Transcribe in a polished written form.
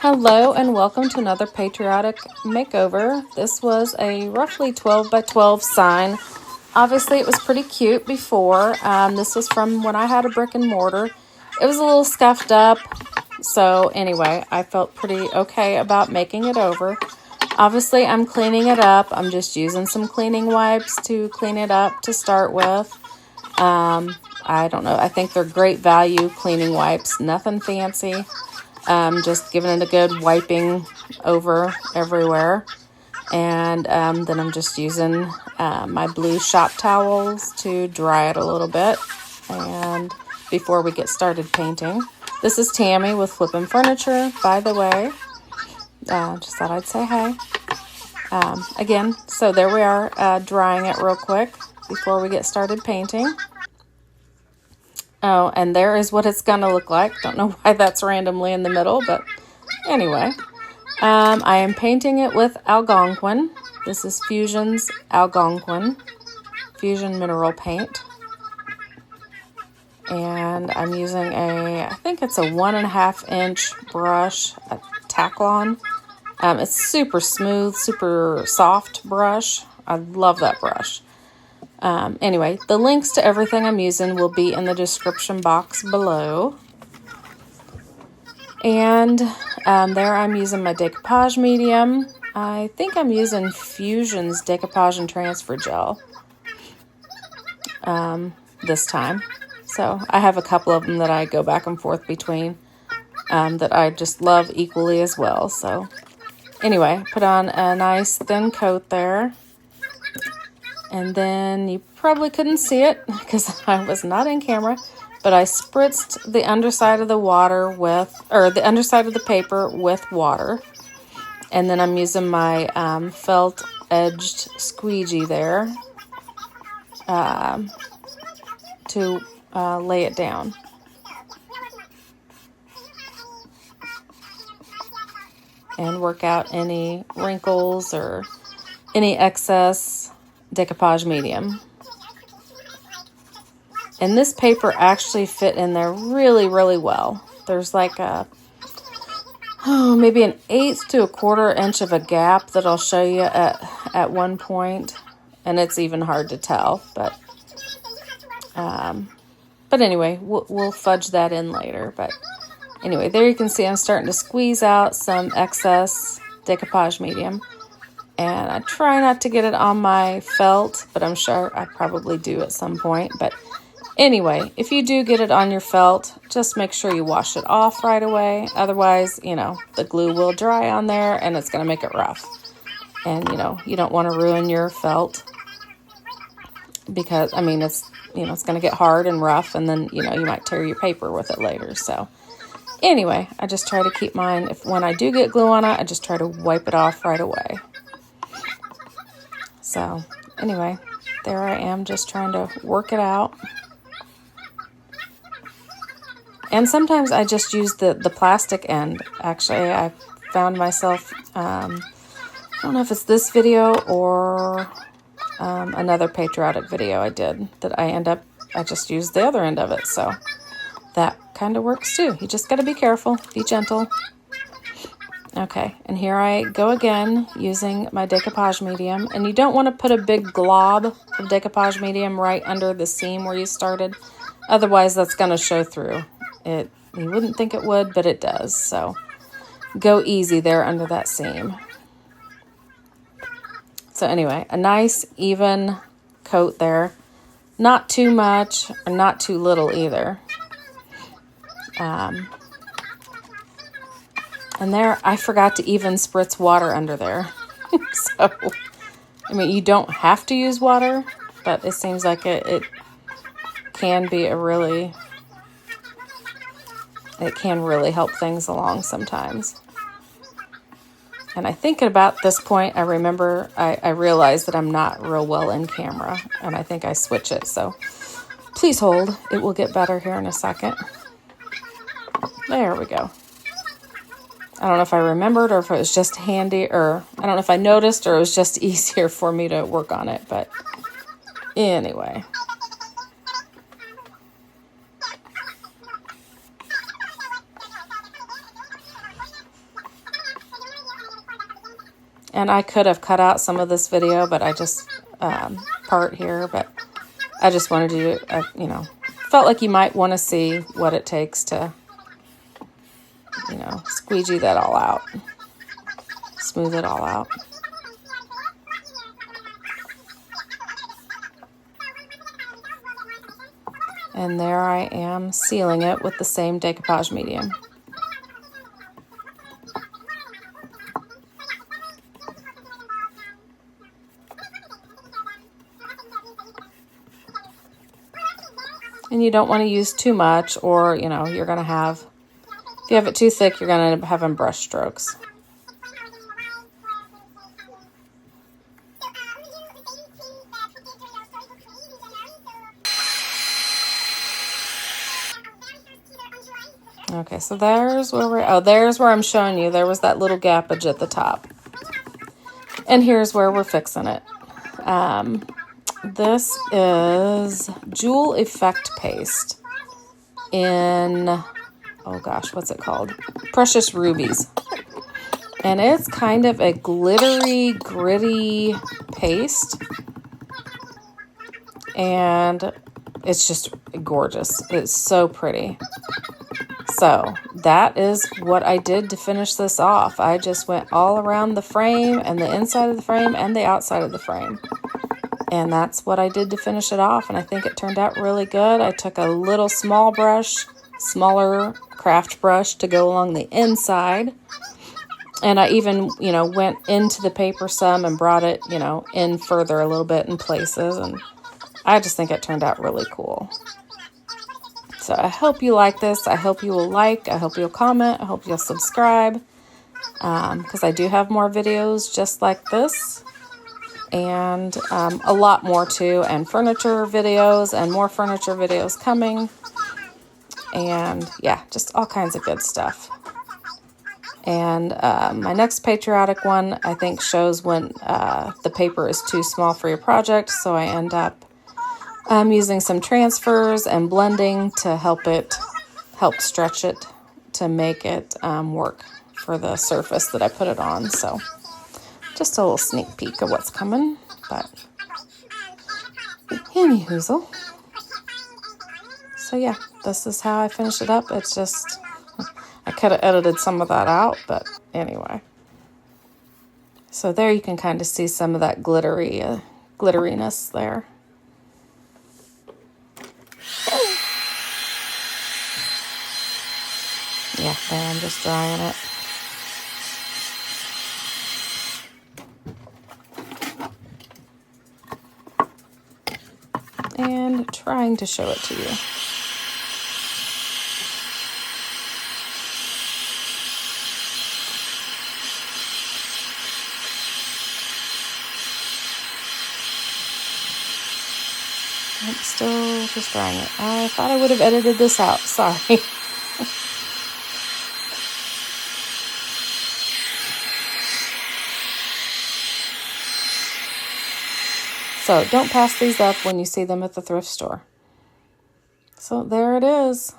Hello and welcome to another Patriotic makeover. This was a roughly 12 by 12 sign. Obviously it was pretty cute before. This was from when I had a brick and mortar. It was a little scuffed up. So anyway, I felt pretty okay about making it over. Obviously I'm cleaning it up. I'm just using some cleaning wipes to clean it up to start with. I don't know. I think they're great value cleaning wipes. Nothing fancy. Just giving it a good wiping over everywhere. And then I'm just using my blue shop towels to dry it a little bit. And before we get started painting. This is Tammy with Flippin' Furniture, by the way. Just thought I'd say hi. Again, so there we are, drying it real quick before we get started painting. Oh, and there is what it's going to look like. Don't know why that's randomly in the middle, but anyway. I am painting it with Algonquin. This is Fusion's Algonquin, Fusion Mineral Paint. And I'm using I think it's a 1.5 inch brush, a Taklon. It's super smooth, super soft brush. I love that brush. Anyway, the links to everything I'm using will be in the description box below. And there I'm using my Decoupage medium. I think I'm using Fusion's Decoupage and Transfer Gel this time. So I have a couple of them that I go back and forth between that I just love equally as well. So anyway, put on a nice thin coat there. And then you probably couldn't see it because I was not in camera, but I spritzed the underside of the water the underside of the paper with water. And then I'm using my felt edged squeegee there to lay it down. And work out any wrinkles or any excess decoupage medium. And this paper actually fit in there really, really well. There's like maybe an 1/8 to 1/4 inch of a gap that I'll show you at one point. And it's even hard to tell, but anyway, we'll fudge that in later. But anyway, there you can see I'm starting to squeeze out some excess decoupage medium. And I try not to get it on my felt, but I'm sure I probably do at some point. But anyway, if you do get it on your felt, just make sure you wash it off right away. Otherwise, the glue will dry on there and it's going to make it rough. And, you don't want to ruin your felt because, it's, it's going to get hard and rough and then, you might tear your paper with it later. So anyway, I just try to keep mine, when I do get glue on it, I just try to wipe it off right away. So anyway, there I am just trying to work it out. And sometimes I just use the plastic end. Actually, I found myself, I don't know if it's this video or another Patriotic video I did that I just used the other end of it. So that kind of works too. You just got to be careful, be gentle. Okay, and here I go again using my decoupage medium. And you don't want to put a big glob of decoupage medium right under the seam where you started. Otherwise, that's going to show through. You wouldn't think it would, but it does. So go easy there under that seam. So anyway, a nice even coat there. Not too much or not too little either. And there, I forgot to even spritz water under there. So, you don't have to use water, but it seems like it can be it can really help things along sometimes. And I think at about this point, I remember, I realized that I'm not real well in camera, and I think I switch it. So please hold. It will get better here in a second. There we go. I don't know if I remembered or if it was just handy, or I don't know if I noticed or it was just easier for me to work on it. But anyway. And I could have cut out some of this video, but I just, part here, but I just wanted to, you know, felt like you might want to see what it takes to, you know, squeegee that all out, smooth it all out. And there I am sealing it with the same decoupage medium. And you don't want to use too much, or, you know, you're going to have, if you have it too thick, you're going to end up having brush strokes. Okay, so there's where we're, oh, there's where I'm showing you. There was that little gappage at the top. And here's where we're fixing it. This is Jewel Effect Paste in, oh gosh, what's it called? Precious Rubies. And it's kind of a glittery, gritty paste. And it's just gorgeous. It's so pretty. So that is what I did to finish this off. I just went all around the frame and the inside of the frame and the outside of the frame. And that's what I did to finish it off. And I think it turned out really good. I took a little small brush, smaller craft brush to go along the inside. And I even, you know, went into the paper some and brought it, you know, in further a little bit in places. And I just think it turned out really cool. So I hope you like this. I hope you will like. I hope you'll comment. I hope you'll subscribe. Because I do have more videos just like this. And a lot more too. And furniture videos and more furniture videos coming. And yeah, just all kinds of good stuff. And my next Patriotic one, I think, shows when the paper is too small for your project. So I end up using some transfers and blending to help stretch it to make it work for the surface that I put it on. So just a little sneak peek of what's coming. But anyhoozle. So yeah, this is how I finish it up. It's just, I could have edited some of that out, but anyway. So there you can kind of see some of that glitteriness there. Yeah, there, I'm just drying it. And trying to show it to you. I'm still just drying it. I thought I would have edited this out. Sorry. So don't pass these up when you see them at the thrift store. So there it is.